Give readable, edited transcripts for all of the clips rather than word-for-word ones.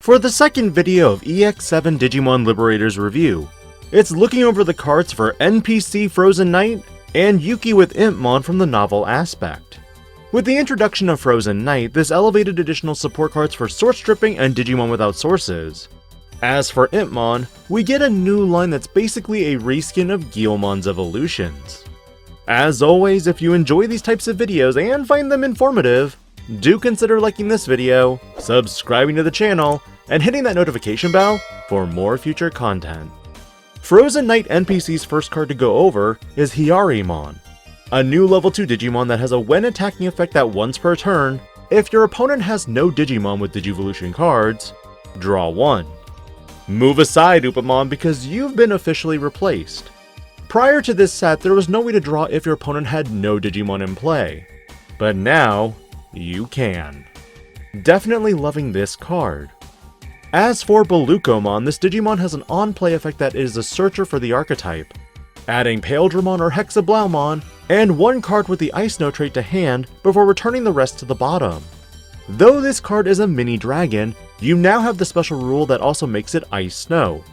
For the second video of EX7 Digimon Liberator's review, it's looking over the cards for NPC Frozen Knight and Yuuki with Impmon from the novel aspect. With the introduction of Frozen Knight, this elevated additional support cards for source stripping and Digimon without sources. As for Impmon, we get a new line that's basically a reskin of Guilmon's evolutions. As always, if you enjoy these types of videos and find them informative, do consider liking this video, subscribing to the channel, and hitting that notification bell for more future content. Frozen Knight NPC's first card to go over is Hiyarimon, a new level 2 Digimon that has a when attacking effect that once per turn, if your opponent has no Digimon with Digivolution cards, draw 1. Move aside, Impmon, because you've been officially replaced. Prior to this set, there was no way to draw if your opponent had no Digimon in play, but now, you can. Definitely loving this card. As for Bulucomon, this Digimon has an on-play effect that is a searcher for the archetype, adding Paledramon or Hexeblaumon, and one card with the Ice Snow trait to hand before returning the rest to the bottom. Though this card is a mini dragon, you now have the special rule that also makes it Ice Snow.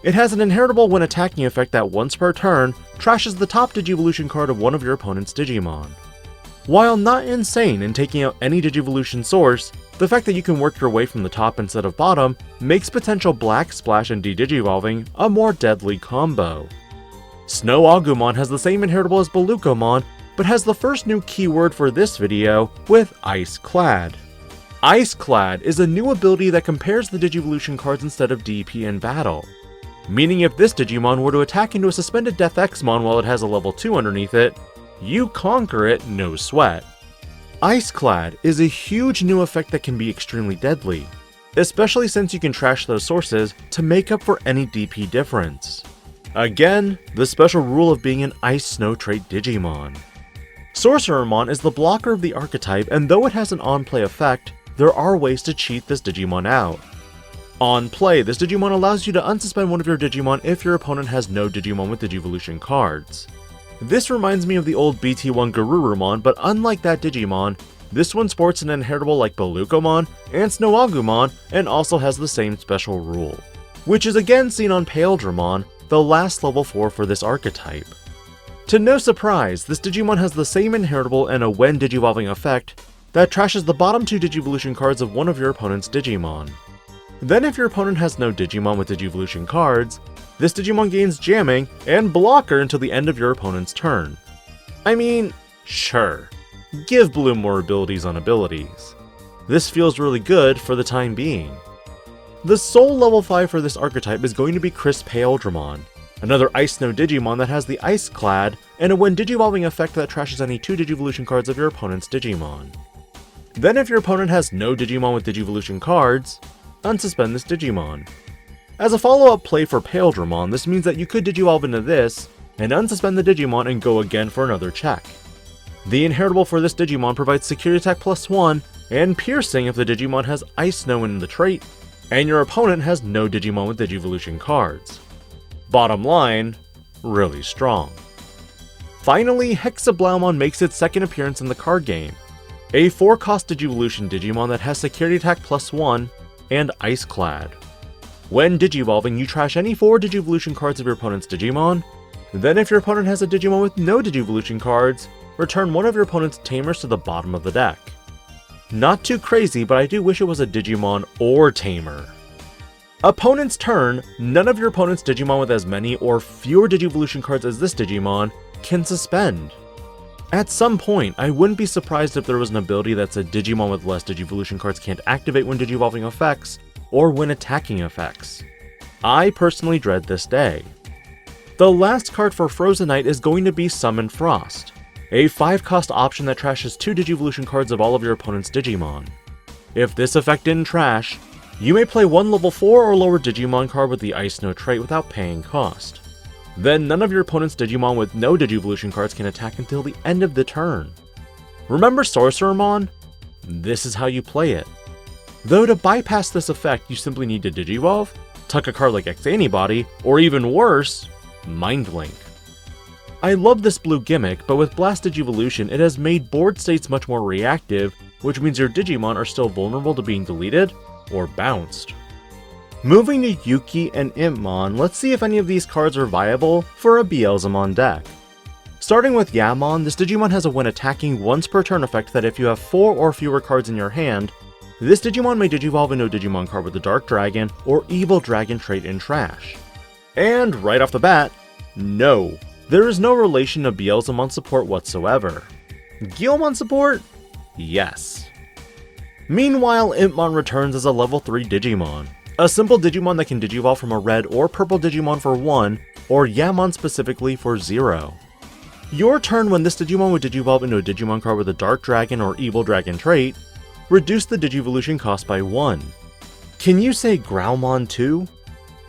It has an inheritable when attacking effect that once per turn trashes the top Digivolution card of one of your opponent's Digimon. While not insane in taking out any Digivolution source, the fact that you can work your way from the top instead of bottom makes potential Black Splash and de-Digivolving a more deadly combo. Snowagumon has the same inheritable as Bulucomon, but has the first new keyword for this video with Ice Clad. Ice Clad is a new ability that compares the Digivolution cards instead of DP in battle, meaning if this Digimon were to attack into a suspended Death Xmon while it has a level 2 underneath it, you conquer it no sweat. Ice Clad is a huge new effect that can be extremely deadly, especially since you can trash those sources to make up for any DP difference. Again, the special rule of being an Ice Snow trait Digimon. Sorcermon is the blocker of the archetype, and though it has an on-play effect, there are ways to cheat this Digimon out. On play, this Digimon allows you to unsuspend one of your Digimon if your opponent has no Digimon with Digivolution cards. This reminds me of the old BT1 Garurumon, but unlike that Digimon, this one sports an inheritable like Bulucomon and Snowagumon and also has the same special rule, which is again seen on Paledramon, the last level 4 for this archetype. To no surprise, this Digimon has the same inheritable and a when Digivolving effect that trashes the bottom 2 Digivolution cards of one of your opponent's Digimon. Then if your opponent has no Digimon with Digivolution cards, this Digimon gains jamming and blocker until the end of your opponent's turn. I mean, sure, give Blue more abilities on abilities. This feels really good for the time being. The sole level 5 for this archetype is going to be cryspaledramon, another Ice Snow Digimon that has the Ice Clad and a when Digivolving effect that trashes any 2 Digivolution cards of your opponent's Digimon. Then if your opponent has no Digimon with Digivolution cards, unsuspend this Digimon. As a follow-up play for Paledramon, this means that you could Digivolve into this, and unsuspend the Digimon and go again for another check. The inheritable for this Digimon provides Security Attack +1 and Piercing if the Digimon has Ice Snow in the trait, and your opponent has no Digimon with Digivolution cards. Bottom line, really strong. Finally, Hexeblaumon makes its second appearance in the card game, a 4-cost Digivolution Digimon that has Security Attack +1 and Ice Clad. When Digivolving, you trash any 4 Digivolution cards of your opponent's Digimon. Then if your opponent has a Digimon with no Digivolution cards, return one of your opponent's Tamers to the bottom of the deck. Not too crazy, but I do wish it was a Digimon or Tamer. Opponent's turn, none of your opponent's Digimon with as many or fewer Digivolution cards as this Digimon can suspend. At some point, I wouldn't be surprised if there was an ability that said Digimon with less Digivolution cards can't activate when Digivolving effects, or when attacking effects. I personally dread this day. The last card for Frozen Knight is going to be Summon Frost, a 5-cost option that trashes 2 Digivolution cards of all of your opponent's Digimon. If this effect didn't trash, you may play one level 4 or lower Digimon card with the Ice Snow trait without paying cost. Then none of your opponent's Digimon with no Digivolution cards can attack until the end of the turn. Remember Sorcermon? This is how you play it. Though to bypass this effect, you simply need to Digivolve, tuck a card like X-Antibody, or even worse, Mind Link. I love this blue gimmick, but with Blast Digivolution, it has made board states much more reactive, which means your Digimon are still vulnerable to being deleted or bounced. Moving to Yuuki and Impmon, let's see if any of these cards are viable for a Beelzemon deck. Starting with Yamon, this Digimon has a when attacking once per turn effect that if you have 4 or fewer cards in your hand, this Digimon may Digivolve into a Digimon card with a Dark Dragon or Evil Dragon trait in Trash. And right off the bat, no, there is no relation to Beelzemon support whatsoever. Guilmon support? Yes. Meanwhile, Impmon returns as a level 3 Digimon. A simple Digimon that can Digivolve from a red or purple Digimon for 1, or Yamon specifically for 0. Your turn when this Digimon would Digivolve into a Digimon card with a Dark Dragon or Evil Dragon trait, reduce the Digivolution cost by 1. Can you say Growlmon too?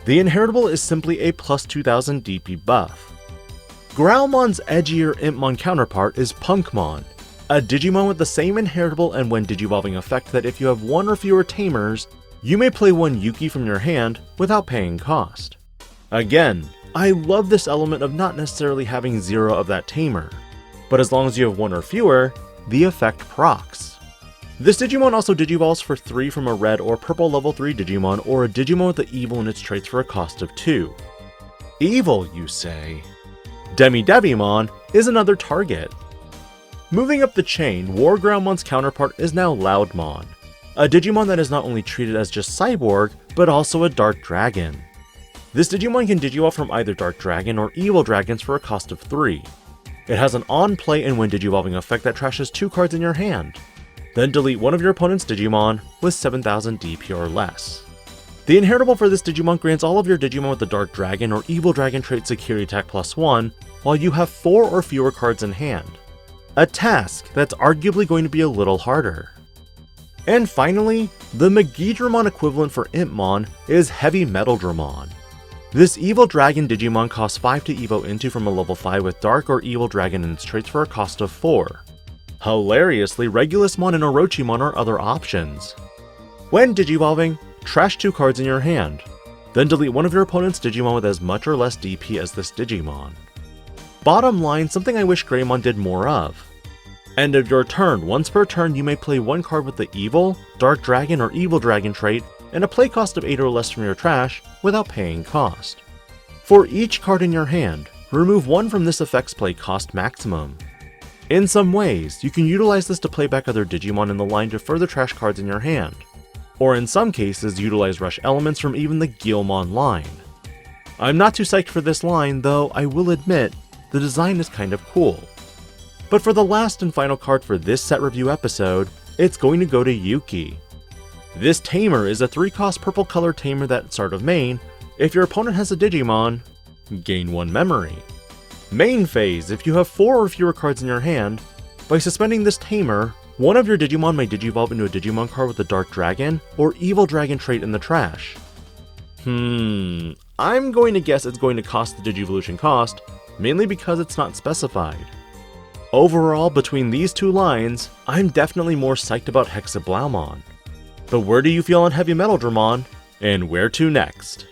The inheritable is simply a plus 2000 DP buff. Growlmon's edgier Impmon counterpart is Punkmon, a Digimon with the same inheritable and when Digivolving effect that if you have 1 or fewer Tamers, you may play 1 Yuuki from your hand without paying cost. Again, I love this element of not necessarily having 0 of that Tamer, but as long as you have 1 or fewer, the effect procs. This Digimon also Digivolves for 3 from a red or purple level 3 Digimon or a Digimon with the evil in its traits for a cost of 2. Evil, you say? DemiDevimon is another target. Moving up the chain, Wargroundmon's counterpart is now Loudmon, a Digimon that is not only treated as just Cyborg, but also a Dark Dragon. This Digimon can Digivolve from either Dark Dragon or Evil Dragons for a cost of 3. It has an on-play and when Digivolving effect that trashes 2 cards in your hand. Then delete one of your opponent's Digimon with 7000 DP or less. The inheritable for this Digimon grants all of your Digimon with the Dark Dragon or Evil Dragon trait Security Attack +1 while you have 4 or fewer cards in hand. A task that's arguably going to be a little harder. And finally, the Megidramon equivalent for Impmon is HeavyMetaldramon. This Evil Dragon Digimon costs 5 to evo into from a level 5 with Dark or Evil Dragon in its traits for a cost of 4. Hilariously, Regulusmon and Orochimon are other options. When Digivolving, trash 2 cards in your hand, then delete one of your opponent's Digimon with as much or less DP as this Digimon. Bottom line, something I wish Greymon did more of. End of your turn, once per turn you may play 1 card with the Evil, Dark Dragon or Evil Dragon trait and a play cost of 8 or less from your trash without paying cost. For each card in your hand, remove 1 from this effect's play cost maximum. In some ways, you can utilize this to play back other Digimon in the line to further trash cards in your hand, or in some cases utilize rush elements from even the Guilmon line. I'm not too psyched for this line, though I will admit, the design is kind of cool. But for the last and final card for this set review episode, it's going to go to Yuuki. This Tamer is a 3-cost purple color Tamer that at start of main, if your opponent has a Digimon, gain 1 memory. Main phase, if you have 4 or fewer cards in your hand, by suspending this Tamer, one of your Digimon may Digivolve into a Digimon card with the Dark Dragon or Evil Dragon trait in the trash. I'm going to guess it's going to cost the Digivolution cost, mainly because it's not specified. Overall, between these 2 lines, I'm definitely more psyched about Hexeblaumon. But where do you feel on HeavyMetaldramon, and where to next?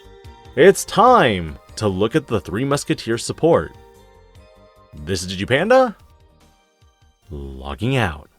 It's time to look at the 3 Musketeers support. This is DIGI-PANDA, logging out.